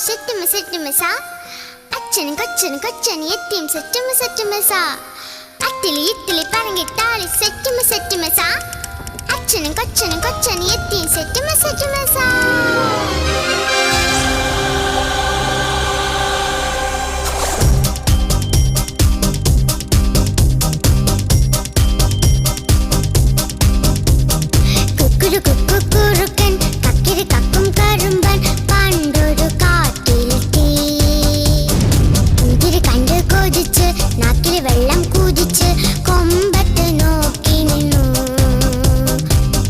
സെറ്റുമസ അച്ഛനും കൊച്ചനും കൊച്ചനും എത്തിയും സെറ്റുമസ അത്തിലി ഇത്തിലി പറഞ്ഞിട്ടാളി സെറ്റുമസ അച്ഛനും കൊച്ചനും കൊച്ചനും എത്തിയും സെറ്റുമസ കുക്കുറുക്കൻ കക്കിരി കക്കും കറുമ്പൻ പണ്ടൊരു കാട്ടിലെത്തി മുന്തിരി കണ്ട് കൊതിച്ച് നാക്കിൽ വെള്ളം കുതിച്ച് കൊമ്പത്ത് നോക്കി നിന്നു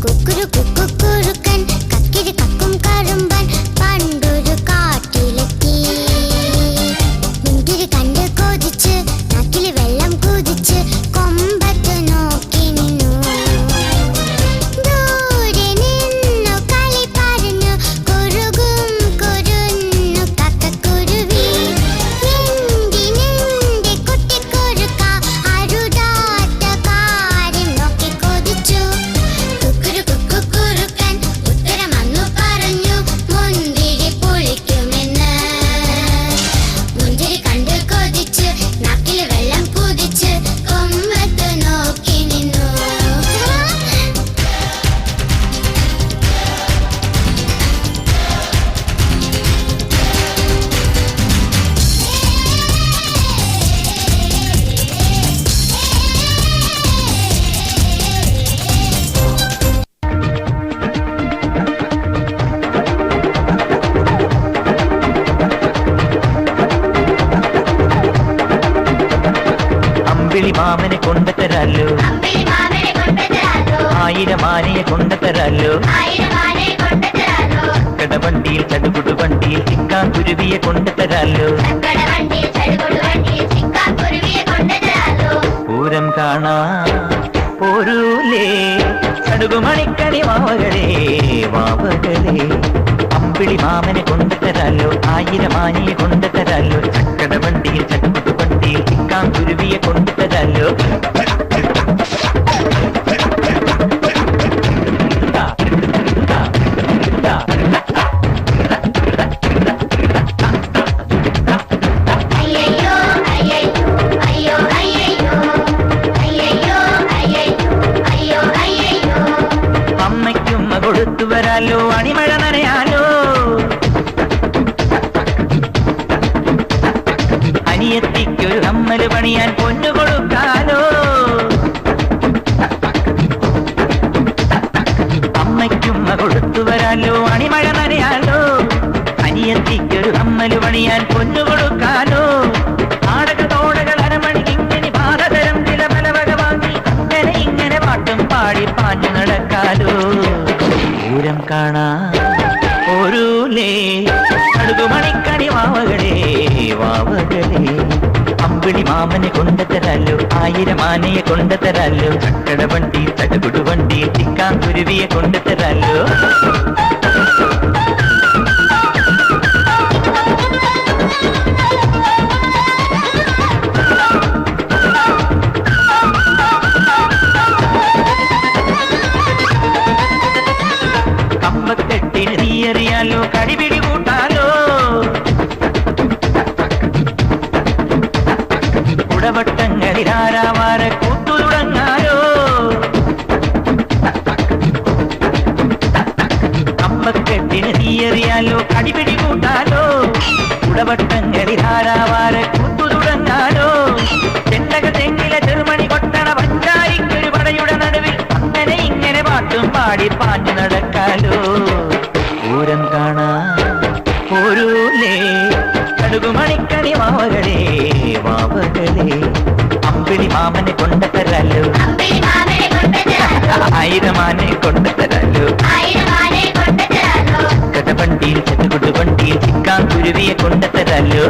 കുക്കുറുക്കൻ കക്കിരി കക്കും കറുമ്പൻ പണ്ടൊരു കാട്ടിലെത്തി മുന്തിരി കണ്ട് കൊതിച്ച് നാക്കിൽ വെള്ളം കുതിച്ച് കൊമ്പത്ത് നോക്കി നിന്നു മാമനെ കൊണ്ടുതരാലോ ആയിരം ആനയെ കൊണ്ടുതരാലോ കടവണ്ടിയിൽ ചടുകുടു വണ്ടിയിൽ ചിക്കാൻ കുരുവിയെ കൊണ്ടുതരാലോ പൂരം കാണാ പോരൂലേ ചടുകുമണിക്കണി വാവകളെ അമ്പിളി മാമനെ കൊണ്ടുതരാലോ ആയിരം ആനയെ കൊണ്ടുതരാലോ കടവണ്ടിയിൽ ചടുകുടു വണ്ടിയിൽ ചിക്കാൻ കുരുവിയെ കൊണ്ടുതരാലോ അമ്മയ്ക്കുമ്മ കൊടുത്തു വരാലോ അണിമഴ നനയാലോ അനിയത്തിക്കൊരു കമ്മല് പണിയാൻ പൊന്നു കൊടുക്കാലോ അമ്മയ്ക്കുമ്മ കൊടുത്തു വരാലോ അണിമഴ നനയാലോ അനിയത്തിക്കൊരു കമ്മല് പണിയാൻ പൊന്നു കൊടുക്കാലോ നാടകത്തോടകൾ അരമണിക്ക് ഇങ്ങനെ ബാധതരം ചില പലവക വാങ്ങി അങ്ങനെ ഇങ്ങനെ പാട്ടും പാടി പാഞ്ഞു നടക്കാലോ പൂരം കാണാ പോരൂലേ ചടുകുമണിക്കണി വാവകളെ അമ്പിളി മാമനെ കൊണ്ടുതരാലോ ആയിരം ആനയെ കൊണ്ടുതരാലോ കടവണ്ടി ചടുകുടു വണ്ടി ചിക്കാൻ കുരുവിയെ കൊണ്ടുതരാലോ കമ്പക്കെട്ടിന് തീയറിയാലോ കടിപിടി കൂട്ടാലോ കുടവട്ടങ്ങളിൽ ആരാവാര കൂത്തു തുടങ്ങാലോ കമ്പക്കെട്ടിന് തീയറിയാലോ കടിപിടി കൂട്ടാലോ കുടവട്ടങ്ങളിൽ ആരാവാര കൂത്തു തുടങ്ങാലോ ചെണ്ടക തെങ്ങിലെ ചെറുമണി കൊട്ടണ പഞ്ചാരിക്കൊരു പടയുടെ നടുവിൽ അങ്ങനെ ഇങ്ങനെ പാട്ടും പാടി പാഞ്ഞു നടക്കാലോ പൂരം കാണാ പോരൂലേ ചടുകുമണിക്കണി വാവകളെ അമ്പിളി മാമനെ കൊണ്ടുതരാലോ ആയിരം ആനയെ കൊണ്ടുതരാലോ കടവണ്ടിയിൽ ചടുകുടു വണ്ടിയിൽ ചിക്കാൻ കുരുവിയെ കൊണ്ടുതരാലോ